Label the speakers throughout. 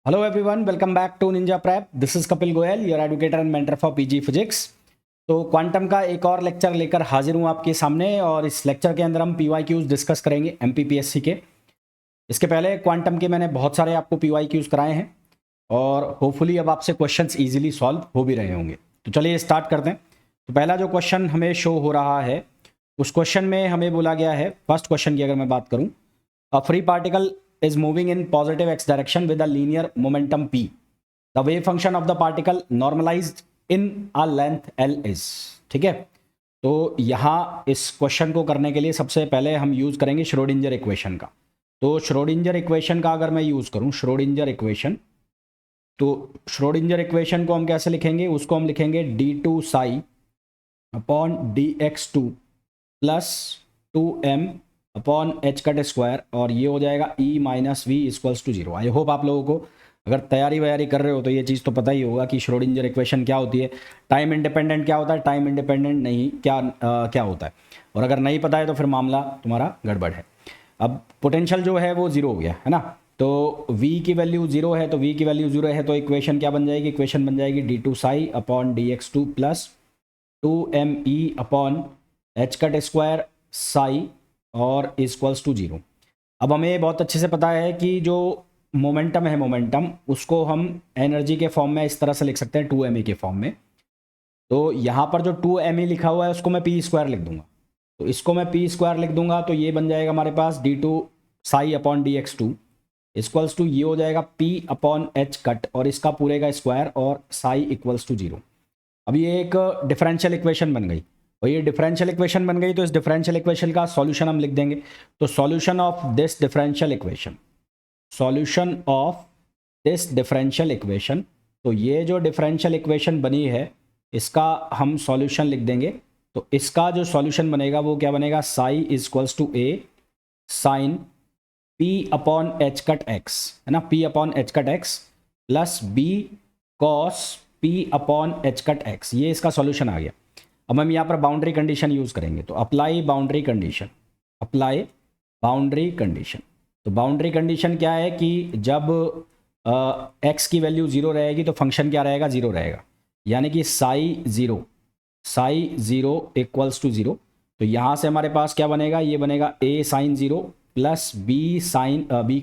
Speaker 1: Hello everyone, welcome back to Ninja Prep. This is Kapil Goyal, your educator and mentor for PG Physics. तो quantum का एक और lecture लेकर हाजिर हूँ आपके सामने और इस लेक्चर के अंदर हम PYQs डिस्कस करेंगे MPPSC के। इसके पहले क्वांटम के मैंने बहुत सारे आपको PYQs कराए हैं और होपफुली अब आपसे क्वेश्चंस इजीली सॉल्व हो भी रहे होंगे। तो चलिए स्टार्ट करते हैं। तो पहला जो क्वेश्चन हमें शो हो रहा है उस क्वेश्चन में हमें बोला गया है, फर्स्ट क्वेश्चन की अगर मैं बात करूँ, a free particle is moving in positive x direction with a linear momentum p. The wave function of the particle normalized in a length l is. ठीक है, तो यहाँ इस क्वेश्चन को करने के लिए सबसे पहले हम यूज करेंगे श्रोडिंजर इक्वेशन का। तो श्रोडिंजर इक्वेशन का अगर मैं यूज करूँ श्रोडिंजर इक्वेशन, तो श्रोडिंजर इक्वेशन को हम कैसे लिखेंगे, उसको हम लिखेंगे d2 psi upon dx2 plus 2m upon H cut square और ये हो जाएगा E minus V equals to zero. I hope आप लोगों को अगर तैयारी वैयारी कर रहे हो तो ये चीज़ तो पता ही होगा कि श्रोडिंजर इक्वेशन क्या होती है, टाइम इंडिपेंडेंट क्या होता है, टाइम इंडिपेंडेंट नहीं क्या होता है, और अगर नहीं पता है तो फिर मामला तुम्हारा गड़बड़ है। अब पोटेंशियल जो है वो जीरो हो गया है ना, तो v की वैल्यू जीरो है, तो v की वैल्यू जीरो है तो इक्वेशन क्या बन जाएगी, इक्वेशन बन जाएगी d2 psi upon dx2 plus 2me upon H cut square Sai और इक्वल्स टू जीरो। अब हमें बहुत अच्छे से पता है कि जो मोमेंटम है, मोमेंटम उसको हम एनर्जी के फॉर्म में इस तरह से लिख सकते हैं 2me के फॉर्म में। तो यहाँ पर जो 2me लिखा हुआ है उसको मैं p स्क्वायर लिख दूंगा, तो इसको मैं p स्क्वायर लिख दूंगा तो ये बन जाएगा हमारे पास d2 psi upon dx2 equals to ये हो जाएगा p अपॉन एच कट और इसका पूरे का स्क्वायर और साई इक्वल्स टू जीरो। अब ये एक डिफरेंशियल इक्वेशन बन गई और ये डिफरेंशियल इक्वेशन बन गई, तो इस डिफरेंशियल इक्वेशन का सॉल्यूशन हम लिख देंगे। तो solution of this differential equation, solution of this differential equation, तो ये जो डिफरेंशियल इक्वेशन बनी है इसका हम सॉल्यूशन लिख देंगे। तो इसका जो सॉल्यूशन बनेगा वो क्या बनेगा, psi equals to A sine P upon H cut X, है ना, P upon H cut X plus B cos P upon H cut X, ये इसका सॉल्यूशन आ गया। अब हम यहाँ पर बाउंड्री कंडीशन यूज़ करेंगे, तो apply boundary condition, apply boundary condition. तो बाउंड्री कंडीशन क्या है कि जब एक्स की वैल्यू ज़ीरो रहेगी तो फंक्शन क्या रहेगा, ज़ीरो रहेगा, यानी कि psi zero equals to zero. तो यहाँ से हमारे पास क्या बनेगा, ये बनेगा A sine zero plus B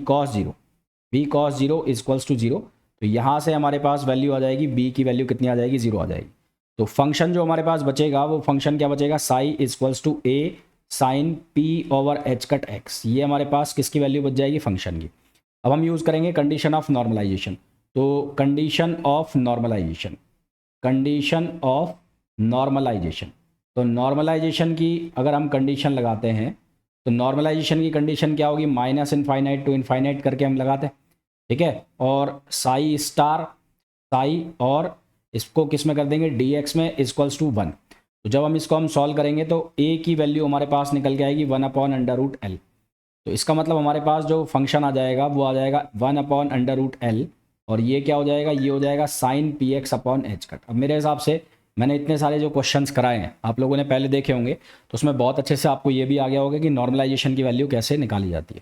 Speaker 1: cos zero equals to zero. तो यहाँ से हमारे पास वैल्यू आ जाएगी, बी की वैल्यू कितनी आ जाएगी, ज़ीरो आ जाएगी। तो फंक्शन जो हमारे पास बचेगा वो फंक्शन क्या बचेगा, psi equals to A sine P over H cut X, ये हमारे पास किसकी वैल्यू बच जाएगी, फंक्शन की। अब हम यूज़ करेंगे कंडीशन ऑफ नॉर्मलाइजेशन। तो condition of normalisation, condition of normalisation, तो नॉर्मलाइजेशन की अगर हम कंडीशन लगाते हैं तो नॉर्मलाइजेशन की कंडीशन क्या होगी, माइनस इनफाइनाइट टू इनफाइनाइट करके हम लगाते हैं, ठीक है, और साई स्टार साई और इसको किस में कर देंगे, dx में इक्वल्स टू 1। तो जब हम इसको सॉल्व करेंगे तो a की वैल्यू हमारे पास निकल के आएगी 1 अपॉन अंडर रूट एल। तो इसका मतलब हमारे पास जो फंक्शन आ जाएगा वो आ जाएगा 1 अपॉन अंडर रूट एल और ये क्या हो जाएगा, ये हो जाएगा sine P X upon H cut. अब मेरे हिसाब से मैंने इतने सारे जो क्वेश्चंस कराए हैं आप लोगों ने पहले देखे होंगे, तो उसमें बहुत अच्छे से आपको ये भी आ गया होगा कि नॉर्मलाइजेशन की वैल्यू कैसे निकाली जाती है।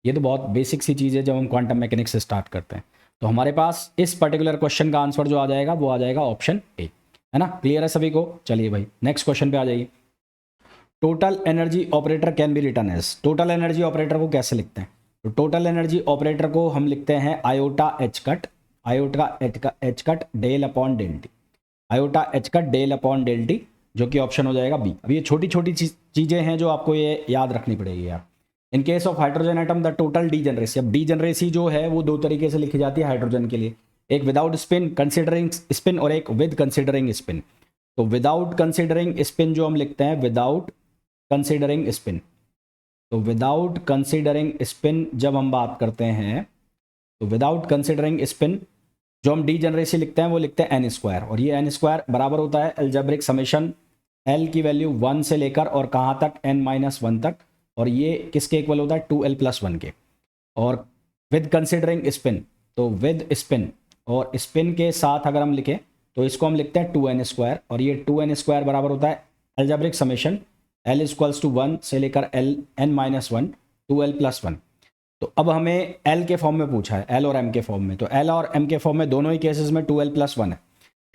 Speaker 1: ये तो बहुत बेसिक सी चीज़ है जब हम क्वांटम मैकेनिक्स से स्टार्ट करते हैं। तो हमारे पास इस पर्टिकुलर क्वेश्चन का आंसर जो आ जाएगा वो आ जाएगा ऑप्शन ए, है ना। क्लियर है सभी को? चलिए भाई नेक्स्ट क्वेश्चन पे आ जाइए। Total energy operator can be written as, total energy operator को कैसे लिखते हैं, तो टोटल एनर्जी ऑपरेटर को हम लिखते हैं iota H cut del upon del T, iota H cut del upon del T, जो कि ऑप्शन हो जाएगा बी। अब ये छोटी छोटी चीज़ें हैं जो आपको ये याद रखनी पड़ेगी यार। In case of hydrogen atom the total degeneracy, अब डीजनरेसी जो है वो दो तरीके से लिखी जाती है हाइड्रोजन के लिए, एक विदाउट स्पिन कंसिडरिंग स्पिन और एक विद कंसिडरिंग स्पिन। तो विदाउट कंसिडरिंग स्पिन जो हम लिखते हैं विदाउट कंसिडरिंग स्पिन, तो विदाउट कंसिडरिंग स्पिन जब हम बात करते हैं तो विदाउट कंसिडरिंग स्पिन जो हम डीजनरेसी लिखते हैं वो लिखते हैं एन स्क्वायर, और ये एन स्क्वायर बराबर होता है अलजेब्रिक समेशन एल की वैल्यू 1 से लेकर और कहाँ तक, n-1 तक, और ये किसके इक्वल होता है 2l+1 के। और विद कंसिडरिंग स्पिन, तो विद स्पिन और स्पिन के साथ अगर हम लिखें तो इसको हम लिखते हैं 2n स्क्वायर, और ये 2n स्क्वायर बराबर होता है algebraic summation l equals to 1 से लेकर n-1 2l+1। तो अब हमें एल के फॉर्म में पूछा है, एल और एम के फॉर्म में, तो एल और एम के फॉर्म में दोनों ही केसेस में 2l+1 है,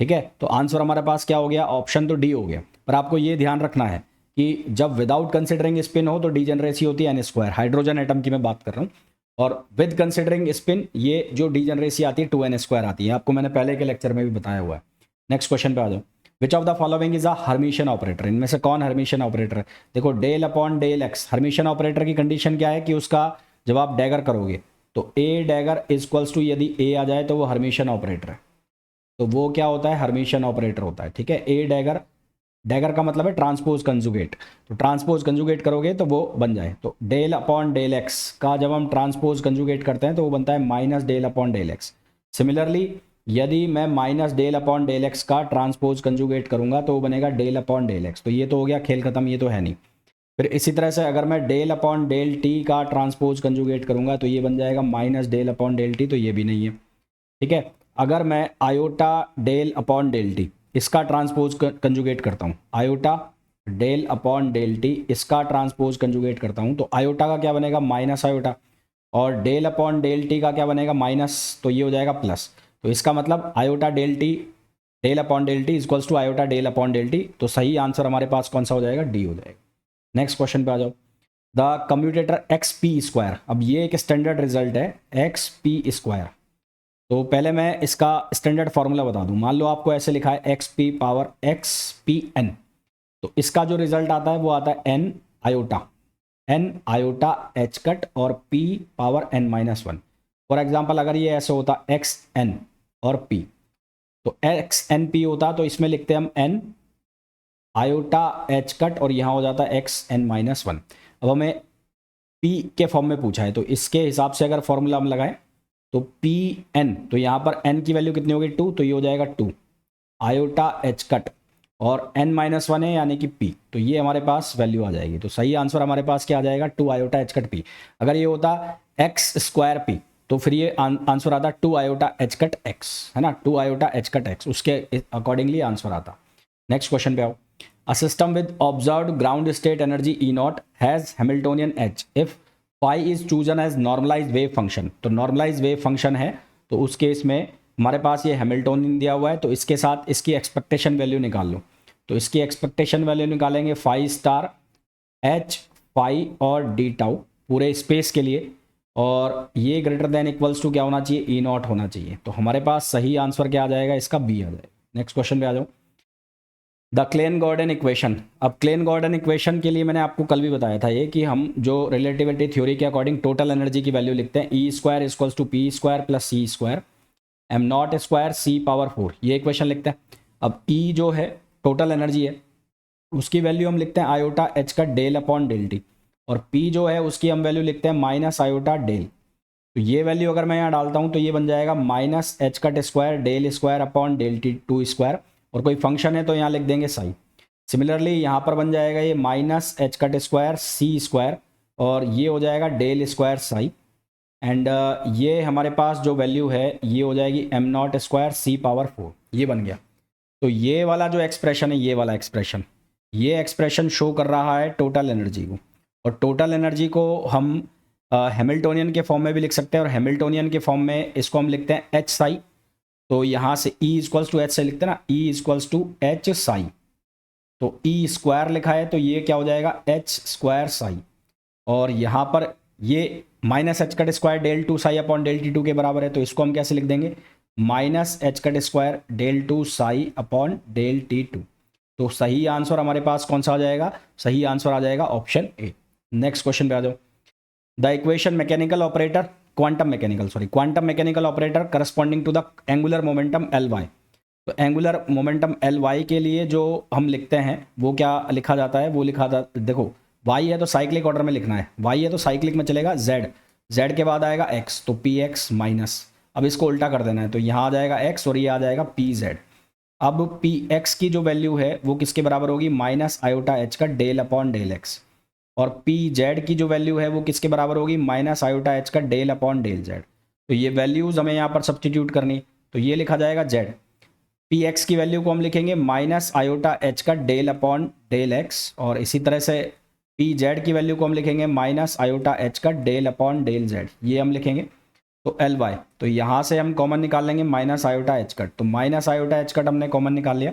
Speaker 1: ठीक है। तो आंसर हमारे पास क्या हो गया, ऑप्शन तो डी हो गया। पर आपको ये ध्यान रखना है कि जब विदाउट कंसिडरिंग स्पिन हो तो डीजेनरेसी होती है n², हाइड्रोजन एटम की मैं बात कर रहा हूँ, और विद कंसिडरिंग स्पिन ये जो डीजेनरेसी आती है 2n² आती है, आपको मैंने पहले के लेक्चर में भी बताया हुआ है। नेक्स्ट क्वेश्चन पे आ जाओ। Which of the following is a Hermitian operator, इनमें से कौन हर्मिशियन ऑपरेटर है। देखो del upon del X, Hermitian operator की कंडीशन क्या है कि उसका जब आप डैगर करोगे तो ए डैगर इक्वल्स टू, यदि ए आ जाए तो वो हर्मिशियन ऑपरेटर है, तो वो क्या होता है, हर्मिशियन ऑपरेटर होता है, ठीक है। ए डैगर, डैगर का मतलब है ट्रांसपोज कंजुगेट, तो ट्रांसपोज कंजुगेट करोगे तो वो बन जाए, तो डेल अपॉन डेल एक्स का जब हम ट्रांसपोज कंजुगेट करते हैं तो वो बनता है minus del upon del X. Similarly यदि मैं minus del upon del X का ट्रांसपोज कंजुगेट करूंगा तो वो बनेगा डेल अपॉन डेल एक्स, तो ये तो हो गया खेल खत्म, ये तो है नहीं। फिर इसी तरह से अगर मैं डेल अपॉन डेल टी का ट्रांसपोज कंजुगेट करूंगा तो ये बन जाएगा minus del upon del T, तो ये भी नहीं है, ठीक है। अगर मैं iota del upon del T इसका ट्रांसपोज कंजुगेट करता हूँ, iota del upon del T इसका ट्रांसपोज कंजुगेट करता हूँ, तो आयोटा का क्या बनेगा, माइनस आयोटा, और डेल अपॉन डेल टी का क्या बनेगा, माइनस, तो ये हो जाएगा प्लस। तो इसका मतलब iota del T, del upon del T equals to iota del upon del T, तो सही आंसर हमारे पास कौन सा हो जाएगा, डी हो जाएगा। नेक्स्ट क्वेश्चन पे आ जाओ। The commutator x P square, अब ये एक स्टैंडर्ड रिजल्ट है एक्स पी स्क्वायर, तो पहले मैं इसका स्टैंडर्ड फार्मूला बता दूं। मान लो आपको ऐसे लिखा है X P power X P N, तो इसका जो रिजल्ट आता है वो आता है एन आयोटा एच कट और P power n-1। For example अगर ये ऐसे होता एक्स एन और पी, तो एक्स एन पी होता, तो इसमें लिखते हैं हम एन आयोटा एच कट और यहाँ हो जाता है x(n-1). अब हमें पी के फॉर्म में पूछा है, तो इसके हिसाब से अगर फॉर्मूला हम लगाएं तो पी एन, तो यहाँ पर एन की वैल्यू कितनी होगी 2, तो ये हो जाएगा 2 आयोटा एच कट और n-1 है यानी कि पी, तो ये हमारे पास वैल्यू आ जाएगी। तो सही आंसर हमारे पास क्या आ जाएगा, 2 आयोटा एच कट पी। अगर ये होता एक्स स्क्वायर पी तो फिर ये आंसर आता 2 आयोटा एच कट एक्स, है ना, 2 आयोटा एच कट एक्स, उसके अकॉर्डिंगली आंसर आता। नेक्स्ट क्वेश्चन पे आओ। A system with observed ground state energy E0 has Hamiltonian H if phi is chosen as normalized wave function। तो normalized wave function है, तो उस केस में हमारे पास ये हैमिल्टोनियन दिया हुआ है, तो इसके साथ इसकी एक्सपेक्टेशन वैल्यू निकाल लो। तो इसकी एक्सपेक्टेशन वैल्यू निकालेंगे फाई स्टार एच फाई और डी टाउ पूरे स्पेस के लिए, और ये ग्रेटर देन इक्वल्स टू क्या होना चाहिए, E0 होना चाहिए। तो हमारे पास सही आंसर क्या आ जाएगा, इसका बी आ जाएगा। नेक्स्ट क्वेश्चन पे आ जाओ। द क्लेन गॉर्डन इक्वेशन, अब क्लेन गॉर्डन इक्वेशन के लिए मैंने आपको कल भी बताया था ये कि हम जो रिलेटिविटी थ्योरी के अकॉर्डिंग टोटल एनर्जी की वैल्यू लिखते हैं E² equals to P square plus C square m0 square C power 4, ये इक्वेशन लिखते हैं। अब E जो है टोटल एनर्जी है, उसकी वैल्यू हम लिखते हैं आयोटा एच का डेल अपॉन डेल टी, और P जो है उसकी हम वैल्यू लिखते हैं माइनस आयोटा डेल। तो ये वैल्यू अगर मैं यहाँ डालता हूँ तो ये बन जाएगा minus H cut square del square upon del T 2 square, और कोई फंक्शन है तो यहाँ लिख देंगे साई। सिमिलरली यहाँ पर बन जाएगा ये माइनस एच कट स्क्वायर सी स्क्वायर, और ये हो जाएगा डेल स्क्वायर साई, एंड ये हमारे पास जो वैल्यू है ये हो जाएगी m0 स्क्वायर सी पावर 4, ये बन गया। तो ये वाला जो एक्सप्रेशन है, ये वाला एक्सप्रेशन, ये एक्सप्रेशन शो कर रहा है टोटल एनर्जी को, और टोटल एनर्जी को हम हैमिल्टोनियन के फॉर्म में भी लिख सकते हैं, और हैमिल्टोनियन के फॉर्म में इसको हम लिखते हैं एच साई। तो यहाँ से E इक्वल्स टू एच से लिखते हैं ना, E equals to H psi, तो E स्क्वायर लिखा है तो ये क्या हो जाएगा एच स्क्वायर साई, और यहाँ पर ये minus H cut square del 2 psi upon del T2 के बराबर है, तो इसको हम कैसे लिख देंगे, minus H cut square del 2 psi upon del T2। तो सही आंसर हमारे पास कौन सा आ जाएगा, सही आंसर आ जाएगा ऑप्शन ए। नेक्स्ट क्वेश्चन पे आ जाओ। The equation mechanical operator quantum mechanical operator corresponding to the angular momentum Ly। तो एंगुलर मोमेंटम Ly के लिए जो हम लिखते हैं वो क्या लिखा जाता है, वो लिखा जाता, देखो y है तो साइक्लिक ऑर्डर में लिखना है, y है तो साइक्लिक में चलेगा, z के बाद आएगा x, तो px माइनस, अब इसको उल्टा कर देना है तो यहाँ आ जाएगा x और ये आ जाएगा pz। अब px की जो वैल्यू है वो किसके बराबर होगी, माइनस आयोटा h का डेल अपॉन डेल x, और pz की जो वैल्यू है वो किसके बराबर होगी, माइनस आयोटा h का डेल अपॉन डेल z। तो ये वैल्यूज़ हमें यहाँ पर सब्स्टिट्यूट करनी, तो ये लिखा जाएगा z, px की वैल्यू को हम लिखेंगे माइनस आयोटा h का डेल अपॉन डेल x, और इसी तरह से पी जेड की वैल्यू को हम लिखेंगे minus iota H cut del upon del Z, ये हम लिखेंगे। तो एल वाई, तो यहाँ से हम कॉमन निकाल लेंगे माइनस आयोटा एच कट, तो माइनस आयोटा एच कट हमने कॉमन निकाल लिया,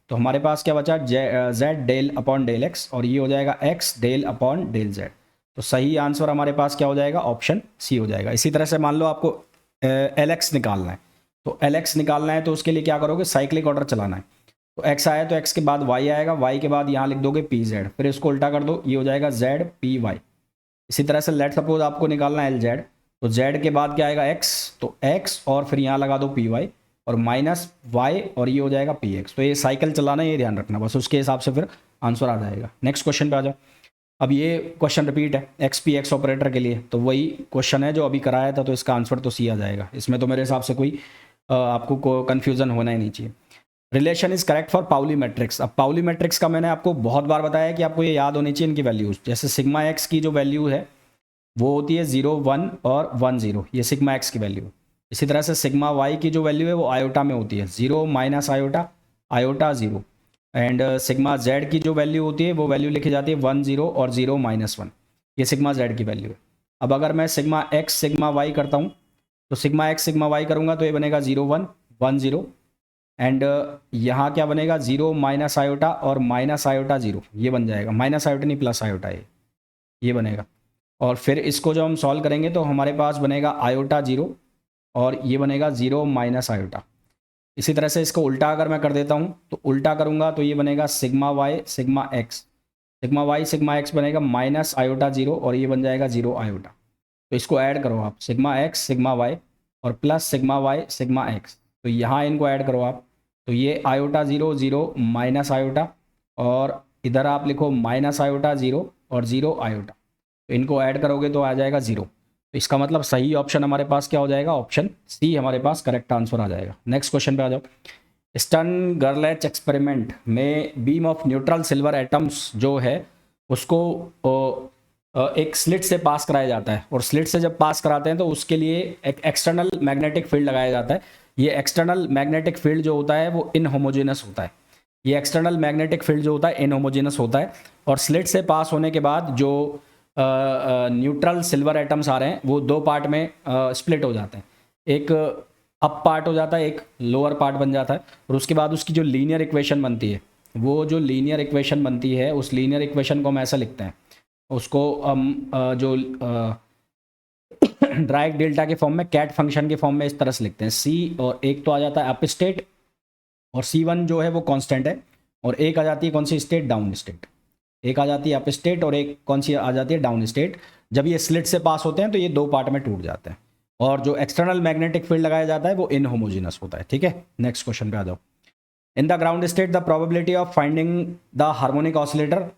Speaker 1: तो हमारे पास क्या बचा Z del upon del X, और ये हो जाएगा X del upon del Z. तो सही आंसर हमारे पास क्या हो जाएगा, ऑप्शन सी हो जाएगा। इसी तरह से मान लो आपको एल एक्स निकालना है, तो एल एक्स निकालना है तो उसके लिए क्या करोगे, साइक्लिक ऑर्डर चलाना है। तो एक्स आया तो एक्स के बाद वाई आएगा, वाई के बाद यहाँ लिख दोगे पी जेड, फिर इसको उल्टा कर दो, ये हो जाएगा जेड पी वाई। इसी तरह से लेट सपोज आपको निकालना है एल जेड, तो जेड के बाद क्या आएगा एक्स, तो एक्स और फिर यहाँ लगा दो पी वाई और माइनस वाई और ये हो जाएगा पी एक्स। तो ये साइकिल चलाना, ये ध्यान रखना बस, उसके हिसाब से फिर आंसर आ जाएगा। नेक्स्ट क्वेश्चन पे आ जाओ। अब ये क्वेश्चन रिपीट है एक्स पी एक्स ऑपरेटर के लिए, तो वही क्वेश्चन है जो अभी कराया था, तो इसका आंसर तो सी आ जाएगा। इसमें तो मेरे हिसाब से कोई आपको कन्फ्यूज़न होना ही नहीं चाहिए। Relation is correct for Pauli matrix. अब पाउली मैट्रिक्स का मैंने आपको बहुत बार बताया कि आपको ये याद होनी चाहिए इनकी वैल्यूज। जैसे सिग्मा एक्स की जो वैल्यू है वो होती है 0 1 और 1 0, ये सिग्मा एक्स की वैल्यू। इसी तरह से सिग्मा वाई की जो वैल्यू है वो आयोटा में होती है, 0 minus iota iota 0। And sigma Z की जो वैल्यू होती है वो वैल्यू लिखी जाती है 1 0 और 0 माइनस 1, ये सिग्मा जेड की वैल्यू है। अब अगर मैं सिग्मा एक्स सिग्मा वाई करता हूँ, तो सिग्मा एक्स सिग्मा वाई करूँगा तो ये बनेगा 0 1 1 0, एंड यहाँ क्या बनेगा 0 माइनस आयोटा और माइनस आयोटा 0, ये बन जाएगा, माइनस आयोटा नहीं प्लस आयोटा, ये बनेगा। और फिर इसको जब हम सॉल्व करेंगे तो हमारे पास बनेगा आयोटा 0 और ये बनेगा 0 माइनस आयोटा। इसी तरह से इसको उल्टा अगर मैं कर देता हूँ, तो उल्टा करूँगा तो ये बनेगा sigma Y sigma X, sigma Y sigma X बनेगा माइनस आयोटा 0 और ये बन जाएगा 0 आयोटा। तो इसको ऐड करो आप, सिग्मा एक्स सिग्मा वाई और plus sigma Y sigma X, तो यहाँ इनको ऐड करो आप, तो ये आयोटा 0 0 माइनस आयोटा और इधर आप लिखो माइनस आयोटा 0 और 0 आयोटा, तो इनको ऐड करोगे तो आ जाएगा 0। तो इसका मतलब सही ऑप्शन हमारे पास क्या हो जाएगा, ऑप्शन सी हमारे पास करेक्ट आंसर आ जाएगा। नेक्स्ट क्वेश्चन पे आ जाओ। स्टर्न गर्लेच एक्सपेरिमेंट में beam of neutral silver atoms जो है उसको एक स्लिट से पास कराया जाता है, और स्लिट से जब पास कराते हैं तो उसके लिए एक एक्सटर्नल मैग्नेटिक फील्ड लगाया जाता है। ये एक्सटर्नल मैग्नेटिक फील्ड जो होता है वो इनहोमोजेनस होता है, ये एक्सटर्नल मैग्नेटिक फील्ड जो होता है इनहोमोजेनस होता है, और स्लिट से पास होने के बाद जो न्यूट्रल सिल्वर एटम्स आ रहे हैं वो दो पार्ट में स्प्लिट हो जाते हैं, एक अप पार्ट हो जाता है, एक लोअर पार्ट बन जाता है, और उसके बाद उसकी जो लीनियर इक्वेशन बनती है, वो जो लीनियर इक्वेशन बनती है उस लीनियर इक्वेशन को हम ऐसा लिखते हैं, उसको हम जो ड्राइक डेल्टा के फॉर्म में कैट फंक्शन के फॉर्म में इस तरह से लिखते हैं, सी और एक तो आ जाता है अप स्टेट और C1 जो है वो कांस्टेंट है, और एक आ जाती है कौन सी स्टेट, डाउन स्टेट, एक आ जाती है अप स्टेट और एक कौन सी आ जाती है डाउन स्टेट। जब ये स्लिट से पास होते हैं तो ये दो पार्ट में टूट जाते हैं, और जो एक्सटर्नल मैग्नेटिक फील्ड लगाया जाता है वो इनहोमोजेनस होता है। ठीक है, नेक्स्ट क्वेश्चन पे आ जाओ। In the ground state the probability of finding the harmonic oscillator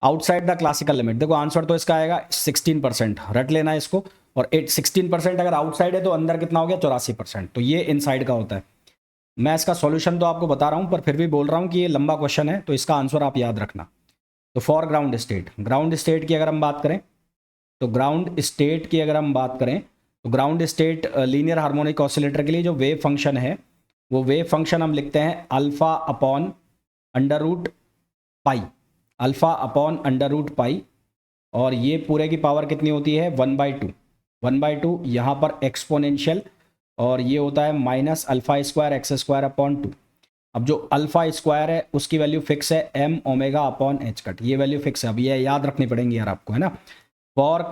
Speaker 1: outside the classical limit. देखो आंसर तो इसका आएगा 16%, रट लेना है इसको, और 16% अगर आउटसाइड है तो अंदर कितना हो गया 84%, तो ये इनसाइड का होता है। मैं इसका सॉल्यूशन तो आपको बता रहा हूँ पर फिर भी बोल रहा हूँ कि ये लंबा क्वेश्चन है तो इसका आंसर आप याद रखना। तो फॉर ग्राउंड स्टेट की अगर हम बात करें, तो ग्राउंड स्टेट की अगर हम बात करें तो ground state linear harmonic oscillator के लिए जो वेव फंक्शन है वो वेव फंक्शन हम लिखते हैं alpha upon under root pi, alpha upon under root pi, और ये पूरे की पावर कितनी होती है 1/2 यहाँ पर एक्सपोनेंशियल, और ये होता है minus alpha square x square upon 2। अब जो अल्फा स्क्वायर है उसकी वैल्यू फिक्स है m omega upon H cut, ये वैल्यू फिक्स है। अब ये याद रखनी पड़ेंगी यार आपको, है ना, फॉर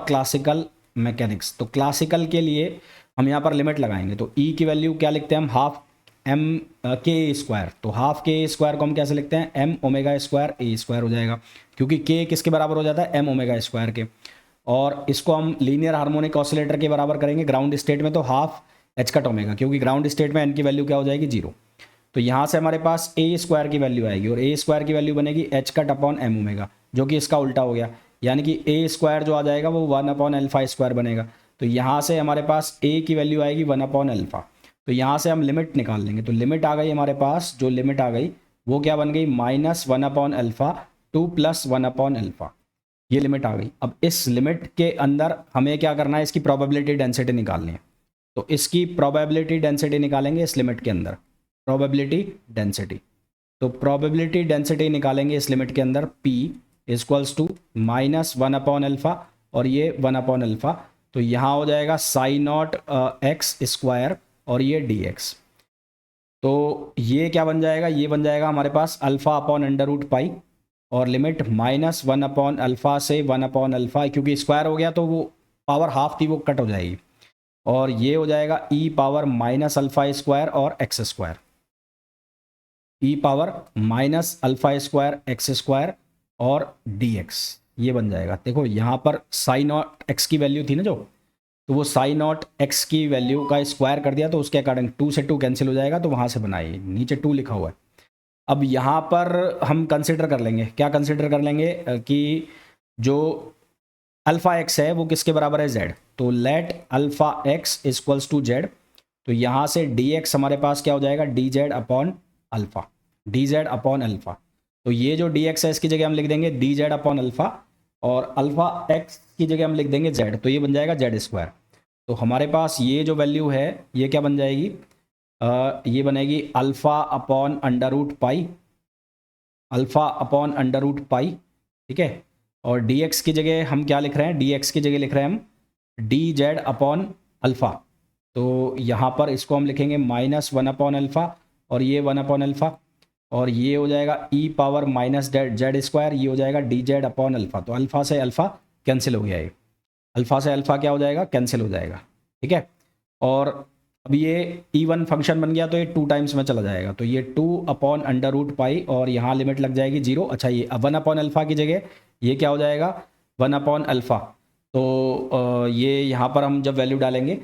Speaker 1: क्लासिकल मैकेनिक्स। तो क्लासिकल के लिए हम यहाँ पर लिमिट लगाएंगे, तो E की वैल्यू क्या लिखते हैं हम, हाफ m के स्क्वायर, तो हाफ के स्क्वायर को हम कैसे लिखते हैं m ओमेगा स्क्वायर ए स्क्वायर हो जाएगा, क्योंकि k किसके बराबर हो जाता है m ओमेगा स्क्वायर के, और इसको हम लीनियर हार्मोनिक ऑसिलेटर के बराबर करेंगे ग्राउंड स्टेट में, तो हाफ एच कट ओमेगा, क्योंकि ग्राउंड स्टेट में n की वैल्यू क्या हो जाएगी 0। तो यहाँ से हमारे पास ए स्क्वायर की वैल्यू आएगी, और ए स्क्वायर की वैल्यू बनेगी H cut upon M omega, जो कि इसका उल्टा हो गया, यानी कि ए स्क्वायर जो आ जाएगा वो 1 अपॉन अल्फा स्क्वायर बनेगा। तो यहाँ से हमारे पास ए की वैल्यू आएगी 1 अपॉन अल्फा, तो यहाँ से हम लिमिट निकाल लेंगे, तो लिमिट आ गई हमारे पास, जो लिमिट आ गई वो क्या बन गई minus 1 upon alpha 2 plus 1 upon alpha, ये लिमिट आ गई। अब इस लिमिट के अंदर हमें क्या करना है, इसकी प्रोबेबिलिटी डेंसिटी निकालनी है, तो इसकी प्रोबेबिलिटी डेंसिटी निकालेंगे इस लिमिट के अंदर, प्रोबेबिलिटी डेंसिटी। तो प्रोबेबिलिटी डेंसिटी निकालेंगे इस लिमिट के अंदर, P इक्वल्स टू -1/अल्फ़ा और ये 1/अल्फ़ा, तो यहाँ हो जाएगा sin0x² और ये dx। तो ये क्या बन जाएगा, ये बन जाएगा हमारे पास α/√π और लिमिट -1/अल्फ़ा से 1/अल्फ़ा, क्योंकि स्क्वायर हो गया तो वो पावर हाफ थी वो कट हो जाएगी, और ये हो जाएगा e⁻⁴ और x², e⁻⁴ x² और dx, ये बन जाएगा। देखो यहाँ पर sin0x की वैल्यू थी ना जो, तो वो sin0x की वैल्यू का स्क्वायर कर दिया, तो उसके अकॉर्डिंग 2 से 2 कैंसिल हो जाएगा, तो वहाँ से बनाइए, नीचे 2 लिखा हुआ है। अब यहाँ पर हम कंसिडर कर लेंगे, क्या कंसिडर कर लेंगे कि जो अल्फ़ा एक्स है वो किसके बराबर है, z, तो let alpha X equals to z, तो यहाँ से dx हमारे पास क्या हो जाएगा, dz/अल्फ़ा, dz/अल्फ़ा। तो ये जो dx है इसकी जगह हम लिख देंगे dz/अल्फ़ा, और अल्फ़ा एक्स की जगह हम लिख देंगे z, तो ये बन जाएगा z²। तो हमारे पास ये जो वैल्यू है ये क्या बन जाएगी, ये बनेगी α/√π, α/√π, ठीक है। और dx की जगह हम क्या लिख रहे हैं, dx की जगह लिख रहे हैं हम dz/अल्फ़ा, तो यहाँ पर इसको हम लिखेंगे -1/अल्फ़ा और ये 1/अल्फ़ा, और ये हो जाएगा e⁻⁻z², ये हो जाएगा dz/अल्फ़ा। तो अल्फ़ा से अल्फ़ा कैंसिल हो गया, ये अल्फ़ा से अल्फ़ा क्या हो जाएगा, कैंसिल हो जाएगा, ठीक है। और अब ये इवन फंक्शन बन गया तो ये 2 टाइम्स में चला जाएगा, तो ये 2/√π और यहाँ लिमिट लग जाएगी 0। अच्छा, ये 1/अल्फ़ा की जगह ये क्या हो जाएगा, 1/अल्फ़ा, तो ये यहाँ पर हम जब वैल्यू डालेंगे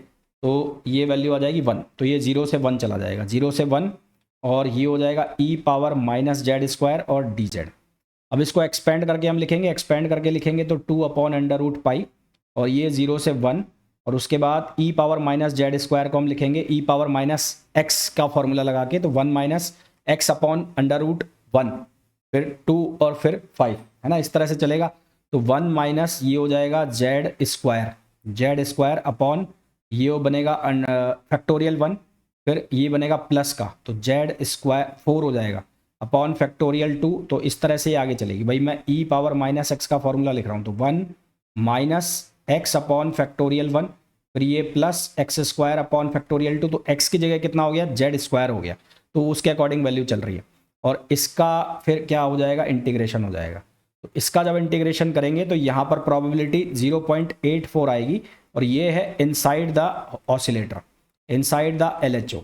Speaker 1: तो ये वैल्यू आ जाएगी 1, तो ये 0 से 1 चला जाएगा, 0 से 1, और ये हो जाएगा e⁻⁻z² और dz। अब इसको एक्सपेंड करके हम लिखेंगे, एक्सपेंड करके लिखेंगे तो 2/√π और ये 0 से 1, और उसके बाद e⁻⁻z² को हम लिखेंगे e⁻⁻x का फॉर्मूला लगा के, तो 1 - x/√1, फिर 2 और फिर 5, है ना, इस तरह से चलेगा। तो 1 माइनस ये हो जाएगा z² अपॉन ये बनेगा फैक्टोरियल 1, फिर ये बनेगा प्लस का, तो z² 4 हो जाएगा अपॉन फैक्टोरियल 2। तो इस तरह से आगे चलेगी भाई, मैं e⁻⁻x का फॉर्मूला लिख रहा हूँ, तो 1 - x अपॉन फैक्टोरियल 1, फिर ये प्लस x² अपॉन फैक्टोरियल 2, तो x की जगह कितना हो गया, z² हो गया, तो उसके अकॉर्डिंग वैल्यू चल रही है। और इसका फिर क्या हो जाएगा, इंटीग्रेशन हो जाएगा। तो इसका जब इंटीग्रेशन करेंगे तो यहाँ पर प्रोबेबिलिटी 0.84 आएगी, और ये है inside the oscillator, inside the LHO,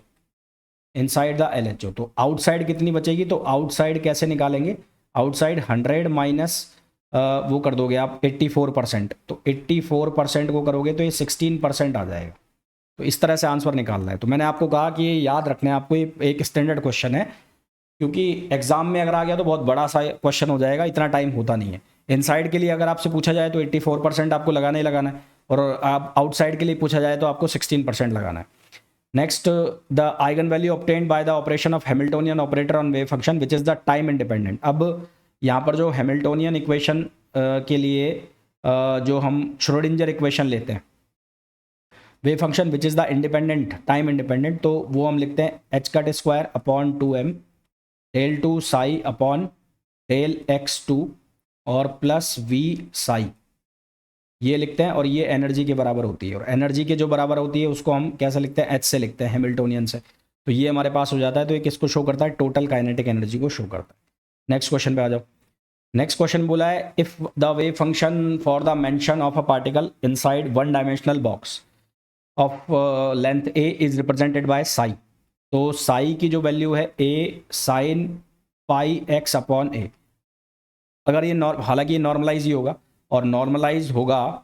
Speaker 1: inside the LHO। तो आउटसाइड कितनी बचेगी, तो आउटसाइड कैसे निकालेंगे, आउटसाइड 100 माइनस वो कर दोगे आप 84%, तो 84% को करोगे तो ये 16% आ जाएगा। तो इस तरह से आंसर निकालना है। तो मैंने आपको कहा कि ये याद रखना है आपको, ये एक स्टैंडर्ड क्वेश्चन है, क्योंकि एग्जाम में अगर आ गया तो बहुत बड़ा सा क्वेश्चन हो जाएगा, इतना टाइम होता नहीं है। इनसाइड के लिए अगर आपसे पूछा जाए तो 84% आपको लगाना ही लगाना है, और आप आउटसाइड के लिए पूछा जाए तो आपको 16% लगाना है। Next, the eigen value obtained by the operation of Hamiltonian operator on wave function which is the time independent. अब यहाँ पर जो हैमिल्टोनियन इक्वेशन के लिए जो हम श्रोडिंजर इक्वेशन लेते हैं, wave function which is the independent, time independent, तो वो हम लिखते हैं h² upon 2m del 2 psi upon del x2 और प्लस v psi, ये लिखते हैं, और ये एनर्जी के बराबर होती है। और एनर्जी के जो बराबर होती है उसको हम कैसे लिखते हैं, h से लिखते हैं, हैमिल्टोनियन से। तो ये हमारे पास हो जाता है, तो ये किसको शो करता है, टोटल काइनेटिक एनर्जी को शो करता है। नेक्स्ट क्वेश्चन पे आ जाओ। नेक्स्ट क्वेश्चन बोला है, if the wave function for the mention of a particle inside one dimensional box of length a is represented by Sai. तो साई की जो वैल्यू है a sine pi x upon a, अगर ये हालांकि ये नॉर्मलाइज ही होगा, और नॉर्मलाइज होगा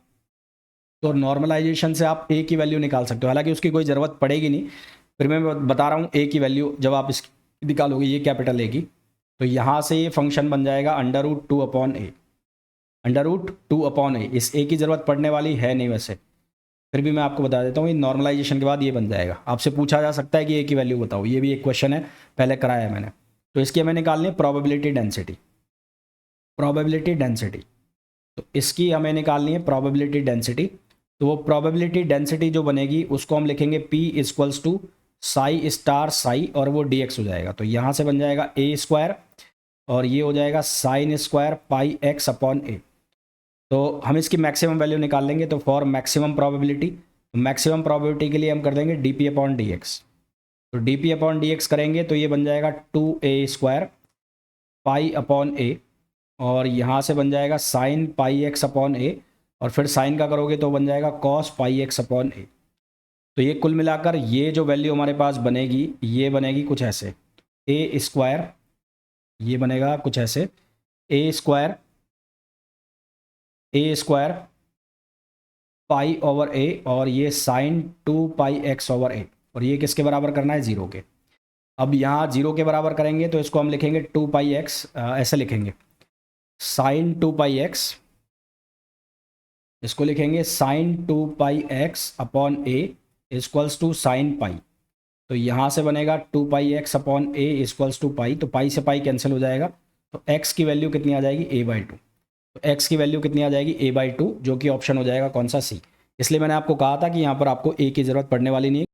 Speaker 1: तो नॉर्मलाइजेशन से आप a की वैल्यू निकाल सकते हो, हालांकि उसकी कोई ज़रूरत पड़ेगी नहीं, फिर मैं बता रहा हूँ a की वैल्यू जब आप इस निकालोगे ये कैपिटल A की, तो यहाँ से ये फंक्शन बन जाएगा √2 अपॉन a, √2 अपॉन a। इस a की ज़रूरत पड़ने वाली है नहीं वैसे, फिर भी मैं आपको बता देता हूँ, ये नॉर्मलाइजेशन के बाद ये बन जाएगा। आपसे पूछा जा सकता है कि a की वैल्यू बताओ, ये भी एक क्वेश्चन है, पहले कराया है मैंने। तो इसकी हमें निकालनी है प्रोबेबिलिटी डेंसिटी, प्रोबेबिलिटी डेंसिटी, तो इसकी हमें निकालनी है प्रोबेबिलिटी डेंसिटी। तो वो प्रोबेबिलिटी डेंसिटी जो बनेगी उसको हम लिखेंगे P equals to psi star psi और वो डी एक्स हो जाएगा। तो यहाँ से बन जाएगा ए स्क्वायर और ये हो जाएगा sine square pi X upon A. तो हम इसकी मैक्सिमम वैल्यू निकाल लेंगे। तो फॉर मैक्सिमम प्रोबेबिलिटी के लिए हम कर देंगे D P upon D X. तो D P upon D X करेंगे तो ये बन जाएगा 2a² पाई अपॉन ए और यहाँ से बन जाएगा साइन पाई एक्स अपॉन ए और फिर साइन का करोगे तो बन जाएगा cos pi X upon A. तो ये कुल मिलाकर ये जो वैल्यू हमारे पास बनेगी ये बनेगी कुछ ऐसे ए स्क्वायर, ये बनेगा कुछ ऐसे ए स्क्वायर पाई ओवर ए और ये साइन 2 पाई एक्स ओवर ए और ये किसके बराबर करना है 0 के। अब यहाँ 0 के बराबर करेंगे तो इसको हम लिखेंगे 2 पाई एक्स, ऐसे लिखेंगे साइन 2 पाई एक्स, इसको लिखेंगे sine 2 pi X upon A equals to sine pi. तो यहाँ से बनेगा 2 pi X upon A equals to pi, तो पाई से पाई कैंसिल हो जाएगा। तो x की वैल्यू कितनी आ जाएगी a/2। तो x की वैल्यू कितनी आ जाएगी a/2 जो कि ऑप्शन हो जाएगा कौन सा सी। इसलिए मैंने आपको कहा था कि यहाँ पर आपको a की ज़रूरत पड़ने वाली नहीं है।